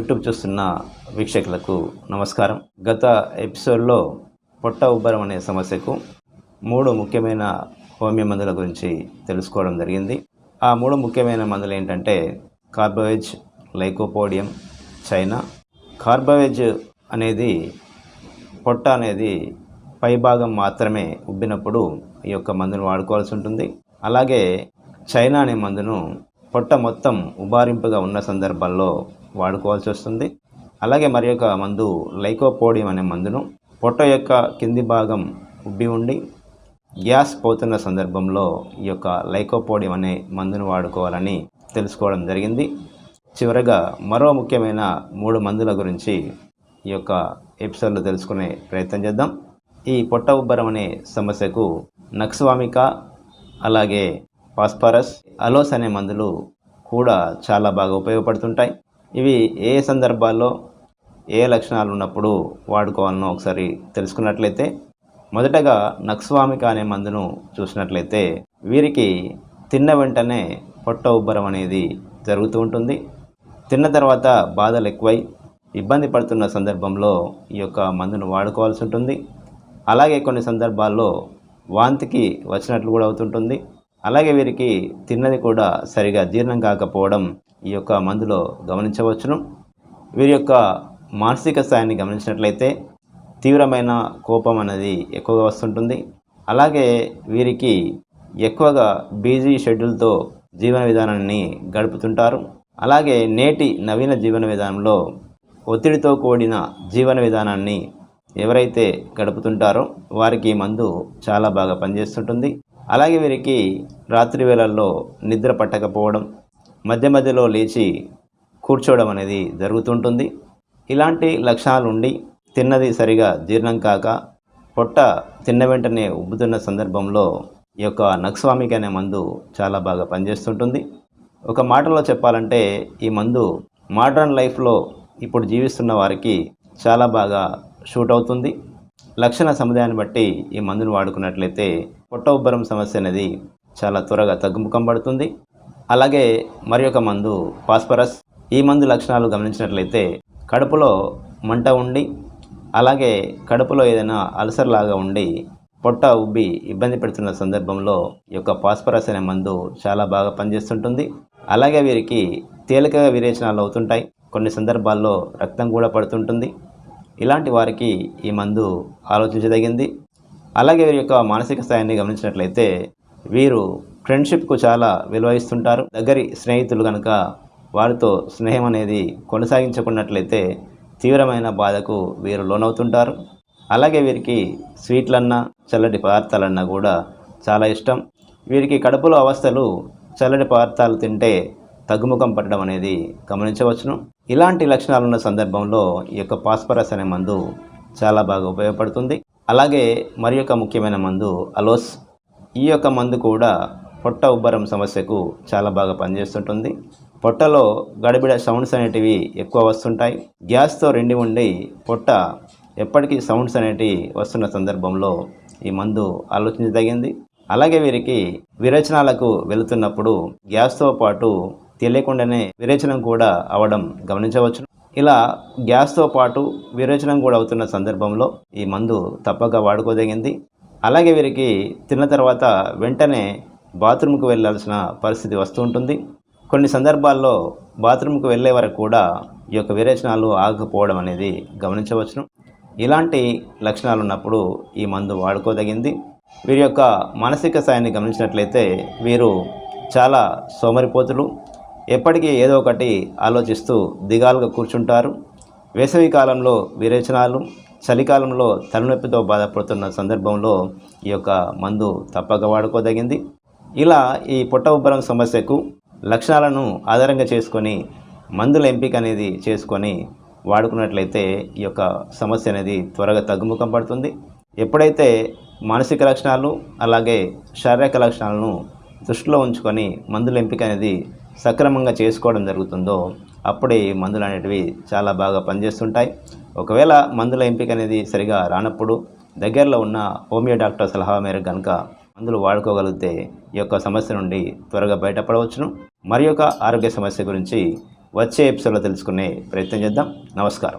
YouTube చూస్తున్న వీక్షకులకు నమస్కారం. గత ఎపిసోడ్లో పొట్ట ఉబ్బరం అనే సమస్యకు 3 ముఖ్యమైన హోమియో మందుల గురించి తెలుసుకోవడం జరిగింది. ఆ 3 ముఖ్యమైన మందులు ఏంటంటే కార్బోవేజ్, లైకోపోడియం, చైనా. కార్బోవేజ్ అనేది పొట్ట అనేది పైభాగం మాత్రమే ఉబ్బినప్పుడు ఈ యొక్క మందును వాడుకోవాల్సి ఉంటుంది. అలాగే చైనా అనే మందును పొట్ట మొత్తం ఉబారింపుగా ఉన్న సందర్భాల్లో వాడుకోవాల్సి వస్తుంది. అలాగే మరి యొక్క మందు లైకోపోడియం అనే మందును పొట్ట యొక్క కింది భాగం ఉబ్బి ఉండి గ్యాస్ పోతున్న సందర్భంలో ఈ యొక్క లైకోపోడియం అనే మందును వాడుకోవాలని తెలుసుకోవడం జరిగింది. చివరగా మరో ముఖ్యమైన 3 మందుల గురించి ఈ యొక్క ఎపిసోడ్లో తెలుసుకునే ప్రయత్నం చేద్దాం. ఈ పొట్ట ఉబ్బరం అనే సమస్యకు నక్స్వామిక, అలాగే ఫాస్ఫరస్, అలోస్ అనే మందులు కూడా చాలా బాగా ఉపయోగపడుతుంటాయి. ఇవి ఏ సందర్భాల్లో ఏ లక్షణాలు ఉన్నప్పుడు వాడుకోవాలనో ఒకసారి తెలుసుకున్నట్లయితే, మొదటగా నక్స్వామిక అనే మందును చూసినట్లయితే వీరికి తిన్న వెంటనే పొట్ట ఉబ్బరం అనేది జరుగుతూ ఉంటుంది. తిన్న తర్వాత బాధలు ఎక్కువై ఇబ్బంది పడుతున్న సందర్భంలో ఈ యొక్క మందును వాడుకోవాల్సి ఉంటుంది. అలాగే కొన్ని సందర్భాల్లో వాంతికి వచ్చినట్లు కూడా అవుతుంటుంది. అలాగే వీరికి తిన్నది కూడా సరిగా జీర్ణం కాకపోవడం ఈ యొక్క మందులో గమనించవచ్చును. వీరి యొక్క మానసిక స్థాయిని గమనించినట్లయితే తీవ్రమైన కోపం అనేది ఎక్కువగా వస్తుంటుంది. అలాగే వీరికి ఎక్కువగా బిజీ షెడ్యూల్తో జీవన విధానాన్ని గడుపుతుంటారు. అలాగే నేటి నవీన జీవన విధానంలో ఒత్తిడితో కూడిన జీవన విధానాన్ని ఎవరైతే గడుపుతుంటారో వారికి ఈ మందు చాలా బాగా పనిచేస్తుంటుంది. అలాగే వీరికి రాత్రి వేళల్లో నిద్ర పట్టకపోవడం, మధ్య మధ్యలో లేచి కూర్చోవడం అనేది జరుగుతుంటుంది. ఇలాంటి లక్షణాలు ఉండి తిన్నది సరిగా జీర్ణం కాక పొట్ట తిన్న వెంటనే ఉబ్బుతున్న సందర్భంలో ఈ యొక్క నక్స్వామిక అనే మందు చాలా బాగా పనిచేస్తుంటుంది. ఒక మాటలో చెప్పాలంటే ఈ మందు మోడర్న్ లైఫ్లో ఇప్పుడు జీవిస్తున్న వారికి చాలా బాగా షూట్ అవుతుంది. లక్షణ సముదాయాన్ని బట్టి ఈ మందును వాడుకున్నట్లయితే పొట్ట ఉబ్బరం సమస్య అనేది చాలా త్వరగా తగ్గుముఖం పడుతుంది. అలాగే మరి ఒక మందు ఫాస్ఫరస్. ఈ మందు లక్షణాలు గమనించినట్లయితే కడుపులో మంట ఉండి, అలాగే కడుపులో ఏదైనా అల్సర్ లాగా ఉండి పొట్ట ఉబ్బి ఇబ్బంది పెడుతున్న సందర్భంలో ఈ యొక్క ఫాస్ఫరస్ అనే మందు చాలా బాగా పనిచేస్తుంటుంది. అలాగే వీరికి తేలికగా విరేచనాలు అవుతుంటాయి. కొన్ని సందర్భాల్లో రక్తం కూడా పడుతుంటుంది. ఇలాంటి వారికి ఈ మందు ఆలోచించదగింది. అలాగే వీరి యొక్క మానసిక స్థాయిని గమనించినట్లయితే వీరు ఫ్రెండ్షిప్కు చాలా విలువ ఇస్తుంటారు. దగ్గరి స్నేహితులు కనుక వారితో స్నేహం అనేది కొనసాగించుకున్నట్లయితే తీవ్రమైన బాధకు వీరు లోనవుతుంటారు. అలాగే వీరికి స్వీట్లన్నా చల్లటి పదార్థాలన్నా కూడా చాలా ఇష్టం. వీరికి కడుపులో అవస్థలు చల్లటి పదార్థాలు తింటే తగ్గుముఖం పట్టడం అనేది గమనించవచ్చును. ఇలాంటి లక్షణాలు ఉన్న సందర్భంలో ఈ యొక్క ఫాస్ఫరస్ అనే మందు చాలా బాగా ఉపయోగపడుతుంది. అలాగే మరి యొక్క ముఖ్యమైన మందు అలోస్. ఈ యొక్క మందు కూడా పొట్ట ఉబ్బరం సమస్యకు చాలా బాగా పనిచేస్తుంటుంది. పొట్టలో గడిబిడ సౌండ్స్ అనేటివి ఎక్కువ వస్తుంటాయి. గ్యాస్తో నిండి ఉండి పొట్ట ఎప్పటికీ సౌండ్స్ అనేటివి వస్తున్న సందర్భంలో ఈ మందు ఆలోచించదగింది. అలాగే వీరికి విరేచనాలకు వెళుతున్నప్పుడు గ్యాస్తో పాటు తెలియకుండానే విరేచనం కూడా అవడం గమనించవచ్చు. ఇలా గ్యాస్తో పాటు విరేచనం కూడా అవుతున్న సందర్భంలో ఈ మందు తప్పక వాడుకోదగింది. అలాగే వీరికి తిన్న తర్వాత వెంటనే బాత్రూమ్కు వెళ్ళాల్సిన పరిస్థితి వస్తూ ఉంటుంది. కొన్ని సందర్భాల్లో బాత్రూమ్కు వెళ్ళే వరకు కూడా ఈ యొక్క విరేచనాలు ఆగకపోవడం అనేది గమనించవచ్చును. ఇలాంటి లక్షణాలు ఉన్నప్పుడు ఈ మందు వాడుకోదగింది. వీరి యొక్క మానసిక స్థాయిని గమనించినట్లయితే వీరు చాలా సోమరిపోతులు. ఎప్పటికీ ఏదో ఒకటి ఆలోచిస్తూ దిగాలుగా కూర్చుంటారు. వేసవి కాలంలో విరేచనాలు, చలికాలంలో తలనొప్పితో బాధపడుతున్న సందర్భంలో ఈ యొక్క మందు తప్పక వాడుకోదగింది. ఇలా ఈ పొట్ట ఉబ్బరం సమస్యకు లక్షణాలను ఆధారంగా చేసుకొని మందుల ఎంపిక అనేది చేసుకొని వాడుకున్నట్లయితే ఈ యొక్క సమస్య అనేది త్వరగా తగ్గుముఖం పడుతుంది. ఎప్పుడైతే మానసిక లక్షణాలు అలాగే శారీరక లక్షణాలను దృష్టిలో ఉంచుకొని మందుల ఎంపిక అనేది సక్రమంగా చేసుకోవడం జరుగుతుందో అప్పుడే ఈ మందులు అనేటివి చాలా బాగా పనిచేస్తుంటాయి. ఒకవేళ మందుల ఎంపిక అనేది సరిగా రానప్పుడు దగ్గరలో ఉన్న హోమియో డాక్టర్ సలహా మేరకు కనుక మందులు వాడుకోగలిగితే ఈ యొక్క సమస్య నుండి త్వరగా బయటపడవచ్చును. మరి యొక్క ఆరోగ్య సమస్య గురించి వచ్చే ఎపిసోడ్లో తెలుసుకునే ప్రయత్నం చేద్దాం. నమస్కారం.